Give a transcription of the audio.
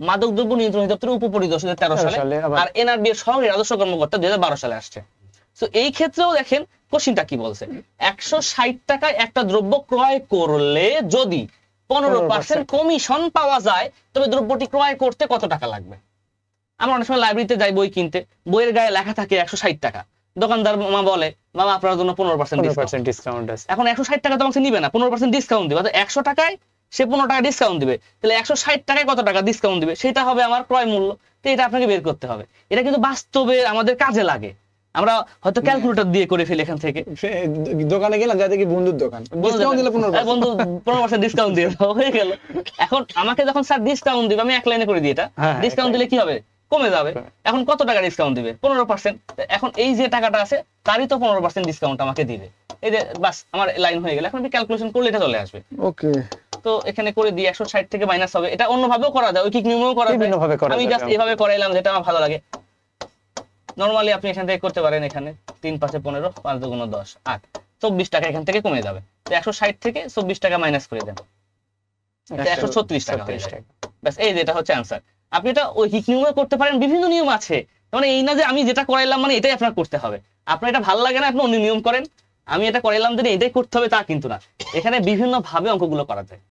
মাদকদ্রব্য নিয়ন্ত্রণ অধিদপ্তরের উপপরিদর্শক 13 সালে, আর এনআরবি এর সহকারী রাজস্ব কর্মকর্তা 2012 সালে আসছে। তো এই ক্ষেত্রেও দেখেন কোশ্চেনটা কি বলছে, 160 টাকায় একটা দ্রব্য ক্রয় করলে যদি 15% কমিশন পাওয়া যায় তবে দ্রব্যটি ক্রয় করতে কত টাকা লাগবে। আমরা অনেক সময় লাইব্রেরিতে যাই বই কিনতে, বইয়ের গায়ে লেখা থাকে 160 টাকা, দোকানদার মা বলে বাবা আপনার জন্য 15% ডিসকাউন্ট আছে। এখন 160 টাকা তো আমাকে নিবে না, 15% ডিসকাউন্ট দিবে, 100 টাকায় সে 15 টাকা ডিসকাউন্ট দিবে, তাহলে 160 টাকায় কত টাকা ডিসকাউন্ট দিবে, সেটা হবে আমার ক্রয় মূল্য। তো এটা আপনাকে বের করতে হবে। এটা কিন্তু বাস্তবে আমাদের কাজে লাগে, আমরা হয়তো ক্যালকুলেটর দিয়ে করে ফেলি এখান থেকে। দোকানে গেলাম, যা দেখি বন্ধুর দোকান, ডিসকাউন্ট দিলে 15%, বন্ধু 15% ডিসকাউন্ট দিয়ে হয়ে গেল। এখন আমাকে যখন স্যার ডিসকাউন্ট দিবে, আমি এক লাইনে করে দিই এটা, ডিসকাউন্ট দিলে কি হবে, কমে যাবে। এখন কত টাকা ডিসকাউন্ট দিবে, 15%। এখন এই যে টাকাটা আছে তারই তো 15% ডিসকাউন্ট আমাকে দিবে। এই যে বাস আমার লাইন হয়ে গেল। এখন আমি ক্যালকুলেশন করলে এটা চলে আসবে। ওকে, তো এখানে করে দিই 160 থেকে মাইনাস হবে। এটা অন্যভাবেও করা যায়, ঐকিক নিয়মেও করা যায়, আমি জাস্ট এভাবে করাইলাম যেটা আমার ভালো লাগে। নরমালি আপনি এখান থেকে করতে পারেন, এখানে 3 5 15, 5 2 10 8, 24 টাকা এখান থেকে কমে যাবে। তো 160 থেকে 24 টাকা মাইনাস করে দেন, 136 টাকা হয়ে যাবে। ব্যাস, এই যেটা হচ্ছে आंसर। আপনি এটা ঐকিক নিয়মে করতে পারেন, বিভিন্ন নিয়ম আছে, মানে এই না যে আমি যেটা করাইলাম মানে এটাই আপনার করতে হবে। আপনার এটা ভালো লাগে না আপনি অন্য নিয়ম করেন, আমি এটা করাইলাম যে এটাই করতে হবে তা কিন্তু না, এখানে বিভিন্ন ভাবে অঙ্কগুলো করা যায়।